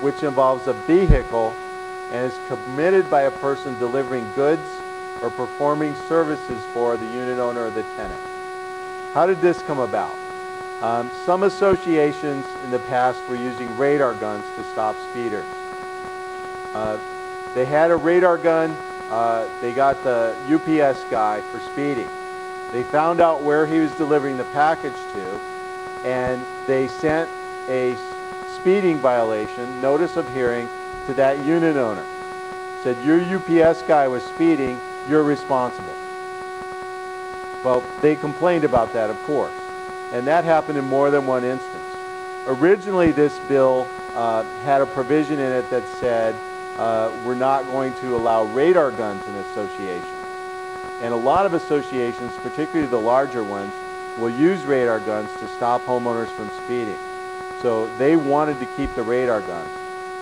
which involves a vehicle and is committed by a person delivering goods or performing services for the unit owner or the tenant. How did this come about? Some associations in the past were using radar guns to stop speeders. They had a radar gun. They got the UPS guy for speeding. They found out where he was delivering the package to, and they sent a speeding violation, notice of hearing, to that unit owner. Said, your UPS guy was speeding, you're responsible. Well, they complained about that, of course, and that happened in more than one instance. Originally, this bill had a provision in it that said we're not going to allow radar guns in associations. And a lot of associations, particularly the larger ones, will use radar guns to stop homeowners from speeding. So they wanted to keep the radar guns.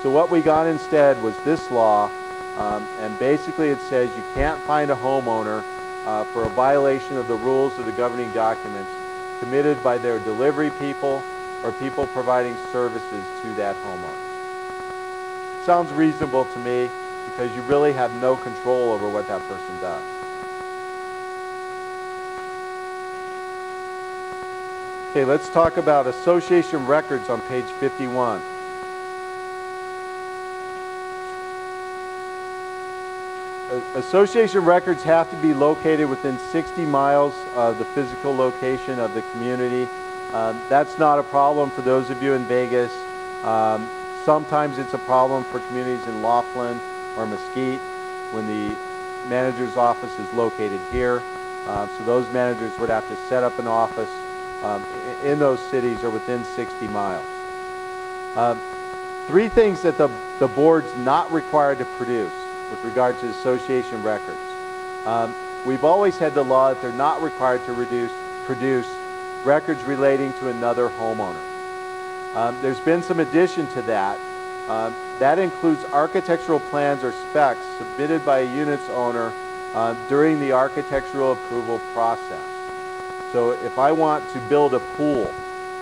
So what we got instead was this law, and basically it says you can't find a homeowner for a violation of the rules of the governing documents committed by their delivery people or people providing services to that homeowner. Sounds reasonable to me because you really have no control over what that person does. Okay, let's talk about association records on page 51. Association records have to be located within 60 miles of the physical location of the community. That's not a problem for those of you in Vegas. Sometimes it's a problem for communities in Laughlin or Mesquite when the manager's office is located here. So those managers would have to set up an office in those cities or within 60 miles. Three things that the board's not required to produce with regard to association records. We've always had the law that they're not required to produce records relating to another homeowner. There's been some addition to that. That includes architectural plans or specs submitted by a unit's owner during the architectural approval process. So if I want to build a pool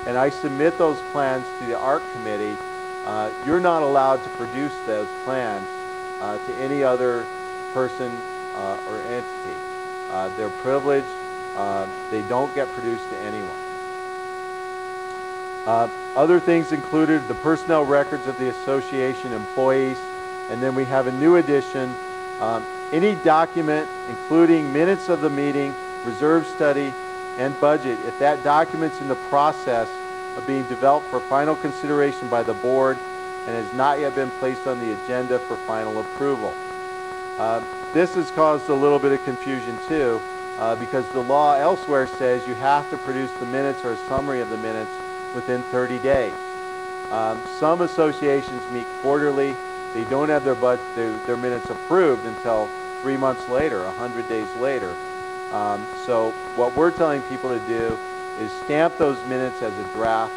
and I submit those plans to the ARC committee, you're not allowed to produce those plans to any other person or entity. They're privileged. They don't get produced to anyone. Other things included the personnel records of the association employees, and then we have a new addition. Any document, including minutes of the meeting, reserve study, and budget, if that document's in the process of being developed for final consideration by the board and has not yet been placed on the agenda for final approval. This has caused a little bit of confusion too, because the law elsewhere says you have to produce the minutes or a summary of the minutes within 30 days. Some associations meet quarterly. They don't have their minutes approved until 3 months later, 100 days later. So what we're telling people to do is stamp those minutes as a draft,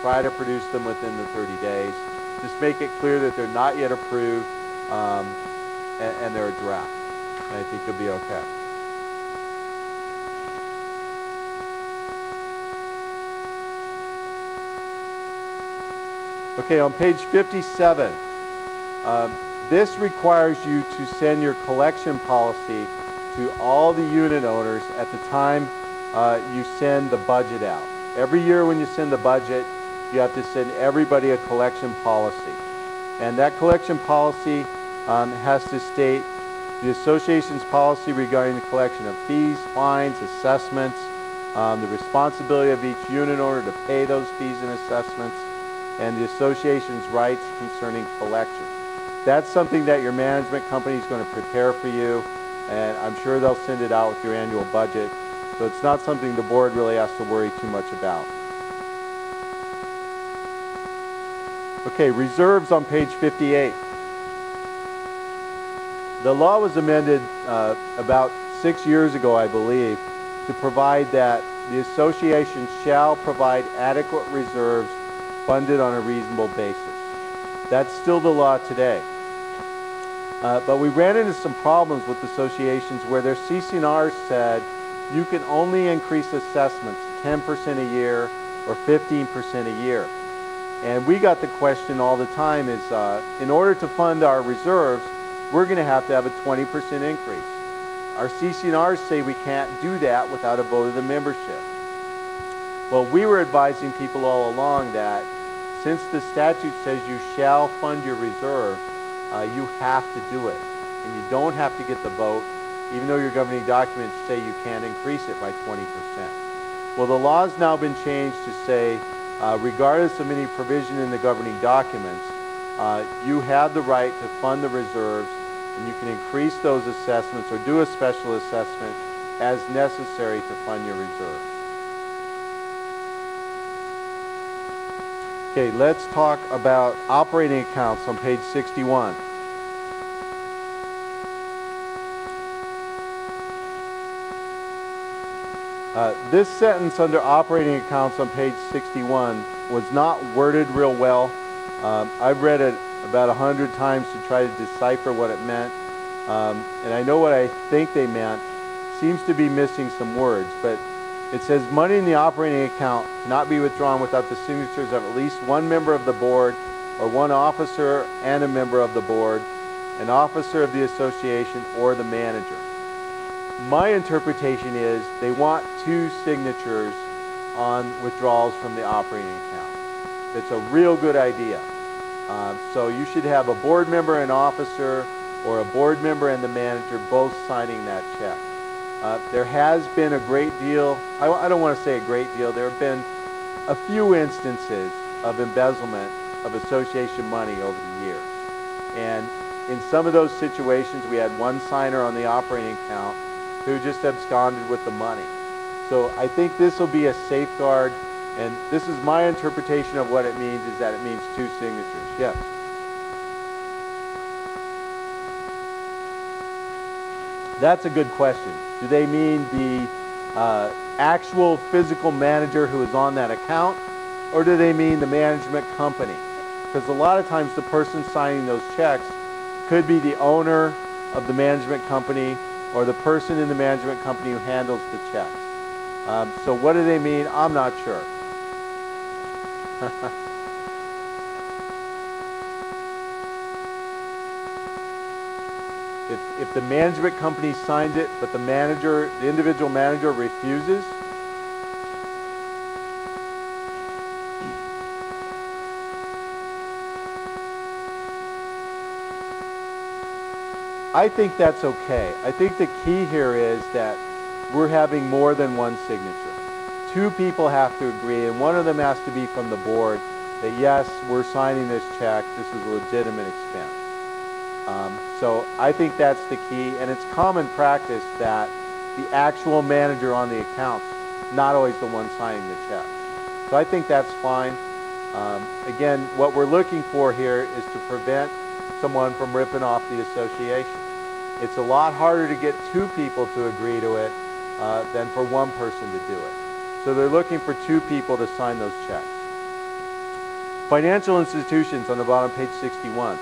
try to produce them within the 30 days. Just make it clear that they're not yet approved and they're a draft. And I think you'll be okay. Okay, on page 57, this requires you to send your collection policy to all the unit owners at the time you send the budget out. Every year when you send the budget, you have to send everybody a collection policy. And that collection policy has to state the association's policy regarding the collection of fees, fines, assessments, the responsibility of each unit owner to pay those fees and assessments, and the association's rights concerning collection. That's something that your management company is going to prepare for you, and I'm sure they'll send it out with your annual budget. So it's not something the board really has to worry too much about. Okay, reserves on page 58. The law was amended about 6 years ago, I believe, to provide that the association shall provide adequate reserves funded on a reasonable basis. That's still the law today. But we ran into some problems with associations where their CC&Rs said you can only increase assessments 10% a year or 15% a year. And we got the question all the time is, in order to fund our reserves, we're going to have a 20% increase. Our CC&Rs say we can't do that without a vote of the membership. Well, we were advising people all along that since the statute says you shall fund your reserve, you have to do it. And you don't have to get the vote, even though your governing documents say you can't increase it by 20%. Well, the law's now been changed to say, regardless of any provision in the governing documents, you have the right to fund the reserves, and you can increase those assessments or do a special assessment as necessary to fund your reserves. Okay, let's talk about operating accounts on page 61. This sentence under operating accounts on page 61 was not worded real well. I've read it about 100 times to try to decipher what it meant. And I know what I think they meant. Seems to be missing some words, but it says money in the operating account cannot be withdrawn without the signatures of at least one member of the board or one officer and a member of the board, an officer of the association, or the manager. My interpretation is they want 2 signatures on withdrawals from the operating account. It's a real good idea. So you should have a board member and officer, or a board member and the manager both signing that check. There has been a great deal, I don't want to say a great deal, there have been a few instances of embezzlement of association money over the years. And in some of those situations, we had one signer on the operating account who just absconded with the money. So I think this will be a safeguard, and this is my interpretation of what it means, is that it means 2 signatures. Yes? That's a good question. Do they mean the actual physical manager who is on that account, or do they mean the management company? Because a lot of times the person signing those checks could be the owner of the management company or the person in the management company who handles the checks. So what do they mean? I'm not sure. If the management company signs it, but the individual manager refuses, I think that's okay. I think the key here is that we're having more than one signature. 2 people have to agree, and one of them has to be from the board that yes, we're signing this check, this is a legitimate expense. So I think that's the key, and it's common practice that the actual manager on the account's not always the one signing the check. So I think that's fine. Again, what we're looking for here is to prevent someone from ripping off the association. It's a lot harder to get 2 people to agree to it than for one person to do it. So they're looking for 2 people to sign those checks. Financial institutions on the bottom, page 61.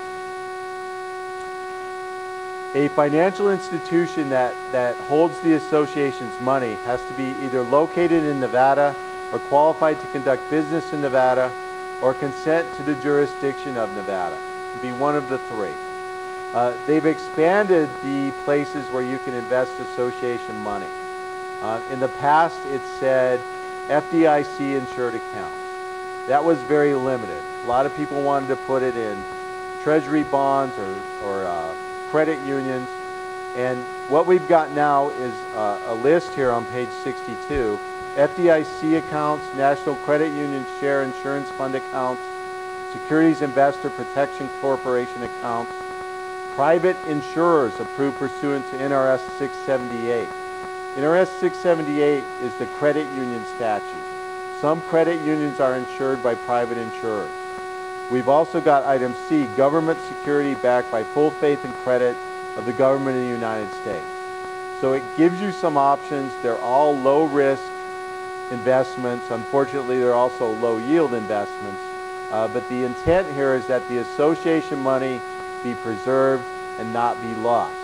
A financial institution that holds the association's money has to be either located in Nevada or qualified to conduct business in Nevada or consent to the jurisdiction of Nevada. It can be one of the 3. They've expanded the places where you can invest association money. In the past, it said FDIC insured accounts. That was very limited. A lot of people wanted to put it in treasury bonds or credit unions. And what we've got now is a list here on page 62. FDIC accounts, National Credit Union Share Insurance Fund accounts, Securities Investor Protection Corporation accounts, private insurers approved pursuant to NRS 678. NRS 678 is the credit union statute. Some credit unions are insured by private insurers. We've also got item C, government security backed by full faith and credit of the government of the United States. So it gives you some options. They're all low risk investments. Unfortunately, they're also low yield investments. But the intent here is that the association money be preserved and not be lost.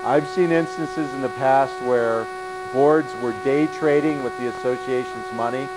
I've seen instances in the past where boards were day trading with the association's money